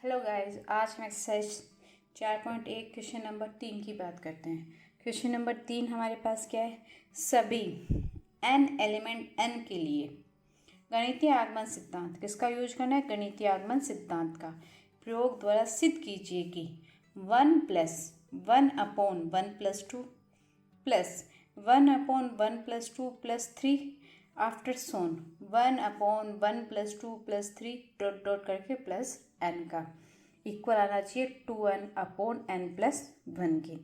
Hello guys, आज हम exercise 4.1 question number 3 की बात करते हैं। क्वेश्चन नंबर 3 हमारे पास क्या है? सभी n एलिमेंट n के लिए गणितीय आगमन सिद्धांत किसका यूज करना है? गणितीय आगमन सिद्धांत का प्रयोग द्वारा सिद्ध कीजिए कि 1 प्लस 1/1+2 प्लस 1/1+2 प्लस 3 आफ्टर सोन 1/1+2 प्लस 3 डॉट डॉट करके प्लस n का इक्वल आना चाहिए 2n/n+1 के।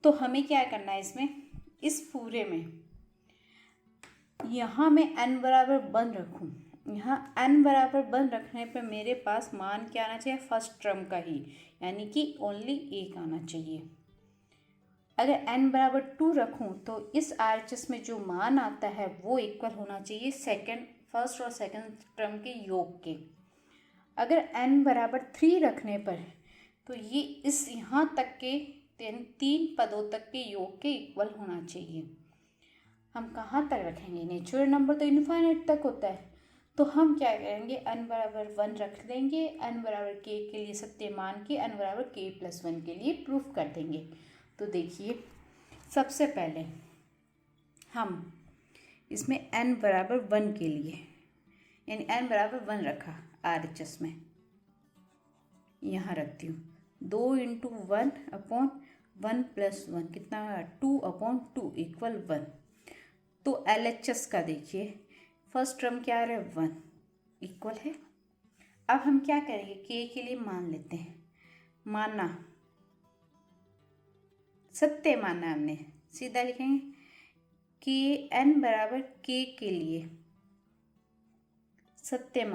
तो हमें क्या करना है इसमें, इस पूरे में यहाँ मैं n बराबर 1 रखूँ। यहाँ n बराबर 1 रखने पर मेरे पास मान क्या आना चाहिए? फर्स्ट टर्म का ही, यानी कि ओनली 1 आना चाहिए। अगर n बराबर 2 रखूँ तो इस RHS में जो मान आता है वो इक्वल होना चाहिए फर्स्ट और सेकंड टर्म के योग के। अगर n बराबर 3 रखने पर तो ये इस यहाँ तक के तीन पदों तक के योग के इक्वल होना चाहिए। हम कहाँ तक रखेंगे? नेचुरल नंबर तो इनफाइनाइट तक होता है, तो हम क्या करेंगे, n बराबर 1 रख देंगे। n बराबर k के लिए सत्य मान के n बराबर k+1 के लिए प्रूफ कर देंगे। तो देखिए, सबसे पहले हम इसमें n बराबर 1 के लिए, यानी n बराबर 1 रखा RHS में, यहाँ रखती हूँ 2 × 1/1+1 कितना हुआ? 2/2 इक्वल 1। तो LHS का देखिए, फर्स्ट टर्म क्या आ रहा है? 1 इक्वल है। अब हम क्या करेंगे, k के लिए मान लेते हैं। माना, सत्य माना हमने, सीधा लिखेंगे कि n बराबर k के लिए सत्य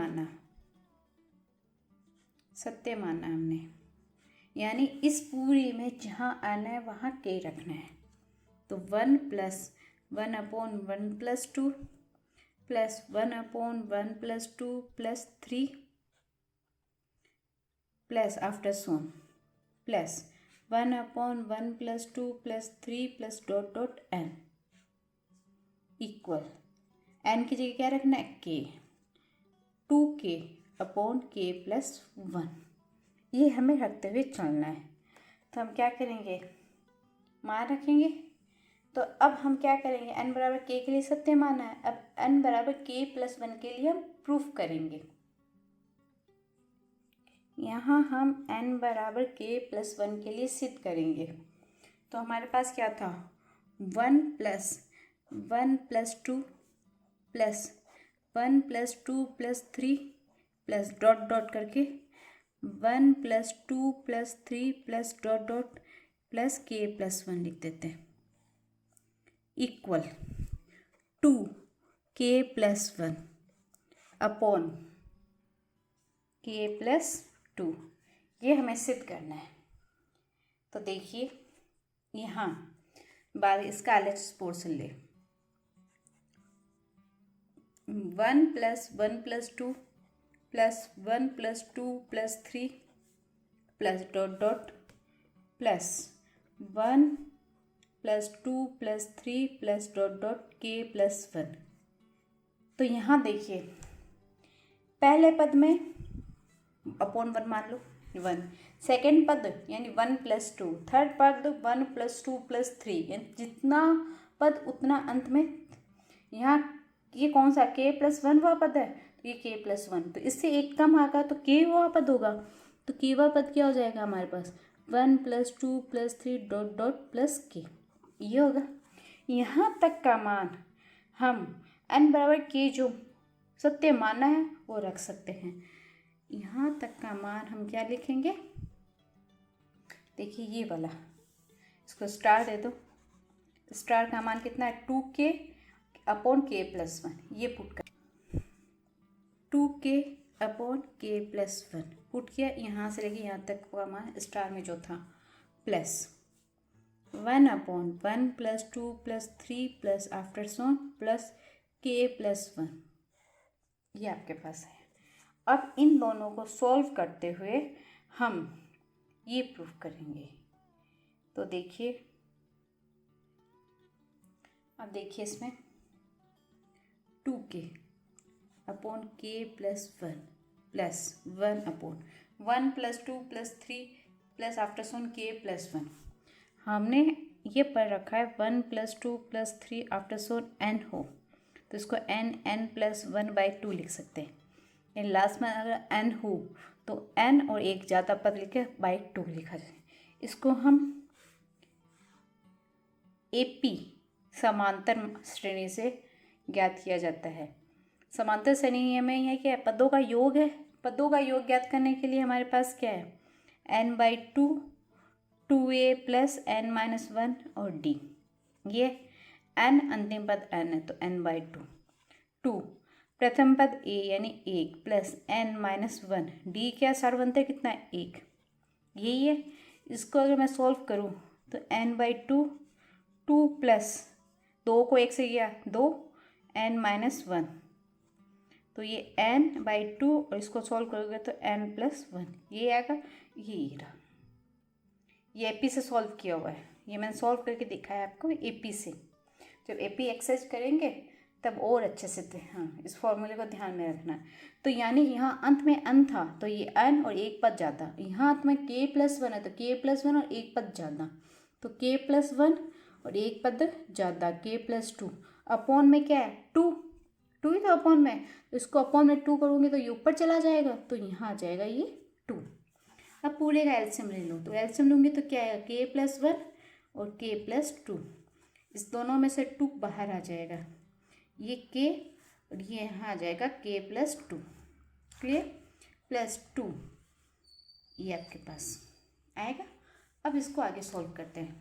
माना हमने, यानी इस पूरी में जहाँ n है वहाँ k रखना है। तो 1 + 1/1+2 प्लस 1/1+2 प्लस 3 प्लस आफ्टर सोन plus 1/1+2 plus 3 plus dot dot n equal n की जगह क्या रखना है? k, 2k/k+1 ये हमें रखते हुए चलना है। तो हम क्या करेंगे, मान रखेंगे। तो अब हम क्या करेंगे, n बराबर k के लिए सत्य माना है, अब n बराबर k+1 के लिए हम प्रूफ करेंगे। यहाँ हम n बराबर k+1 के लिए सिद्ध करेंगे। तो हमारे पास क्या था? 1 + 1+2 plus 1+2 plus 3 plus dot dot करके 1 + 2 + 3 plus dot dot plus k+1 लिख देते हैं इक्वल 2k+1 अपॉन k+2। ये हमें सिद्ध करना है। तो देखिए, यहाँ बाद इसका LHS पोर्शन ले, 1 + 1+2 plus 1 + 2 plus 3 plus dot dot plus 1 + 2 plus 3 plus dot dot k+1। तो यहाँ देखिए, पहले पद में अपॉन 1 मान लो 1, सेकेंड पद यानी 1 + 2, थर्ड पद 1 + 2 प्लस 3, यानी जितना पद उतना अंत में। यहाँ ये कौन सा k+1 हुआ पद है, तो ये k+1, तो इससे एक कम आगा तो k हुआ पद होगा। तो k हुआ पद क्या हो जाएगा हमारे पास? 1 + 2 plus 3 dot dot plus k, ये होगा। यहाँ तक का मान हम n बराबर k जो सत्य माना है वो रख सकते हैं। यहाँ तक का मान हम क्या लिखेंगे, देखिए ये वाला, इसको स्टार दे दो। स्टार का मान कितना है? 2k/k+1, ये पुट कर 2k/k+1 पुट किया। यहाँ से लेके यहाँ तक का मान स्टार में जो था प्लस 1/1+2 प्लस 3 प्लस आफ्टर सोन प्लस k+1, ये आपके पास है। अब इन दोनों को सॉल्व करते हुए हम ये प्रूफ करेंगे। तो देखिए, अब देखिए इसमें 2k/k+1 प्लस 1/, 1 + 2 + 3 प्लस आफ्टर सोन k + 1। हमने ये पढ़ रखा है 1 + 2 + 3 आफ्टर सोन n हो तो इसको n + 1/2 लिख सकते हैं। लास्ट में अगर n हो तो n और एक ज़्यादा पद लिखे /2 लिखा जाए। इसको हम AP समांतर श्रेणी से ज्ञात किया जाता है। समांतर श्रेणी में यह क्या है, पदों का योग है। पदों का योग ज्ञात करने के लिए हमारे पास क्या है, n/2 2a + n-1 और d। ये n अंतिम पद n है तो n/2। 2 प्रथम पद a यानी 1 + n-1 d क्या सार्वंतर कितना है 1, यही है। इसको अगर मैं सॉल्व करूँ तो n/2 2 + 2 को 1 से किया 2 n-1 तो ये n/2 और इसको सॉल्व करोगे तो n+1 ये आएगा, ये रहा। ये AP से सॉल्व किया हुआ है, ये मैंने सॉल्व करके दिखाया आपको AP से। जब AP एक्सरसाइज करेंगे तब और अच्छे से हाँ इस फॉर्मूले को ध्यान में रखना है। तो यानी यहाँ अंत में n था तो ये n और एक पद ज़्यादा, यहाँ अंत में k + 1 है तो k + 1 और एक पद ज़्यादा, तो k + 1 और एक पद ज़्यादा k + 2 अपॉन में क्या है 2 ही तो अपॉन में, तो इसको अपॉन में 2 करूँगी तो ये ऊपर चला जाएगा तो यहाँ आ जाएगा ये 2। अब पूरे का एलसीएम ले लो तो एलसीएम लूँगी तो क्या आएगा k + 1 और k + 2, इस दोनों में से 2 बाहर आ जाएगा, ये k और ये यहाँ आ जाएगा k + 2, क्लियर, +2 ये आपके पास आएगा। अब इसको आगे सॉल्व करते हैं।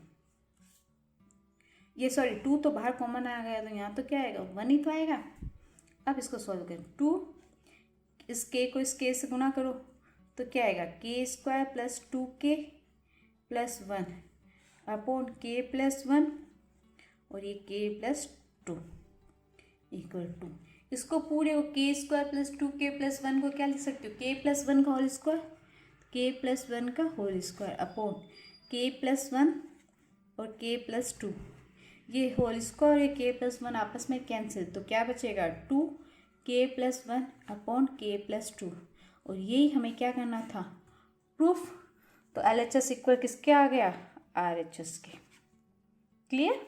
ये सॉरी 2 तो बाहर कॉमन आ गया तो यहाँ तो क्या आएगा 1 ही तो आएगा। अब इसको सॉल्व करें, 2 इस k को इस k से गुना करो तो क्या आएगा k² + 2k + 1 अपॉन k + 1 और ये k + 2 = 2। इसको पूरे को k² + 2k + 1 को क्या लिख सकते हो k + 1 का होल स्क्वायर, k + 1 का होल स्क्वायर अपॉन k + 1 और k + 2, ये होल स्क्वायर और ये k + 1 आपस में कैंसिल तो क्या बचेगा 2k + 1 अपॉन k + 2। और यही हमें क्या करना था प्रूफ, तो LHS इक्वल किसके आ गया RHS के, क्लियर।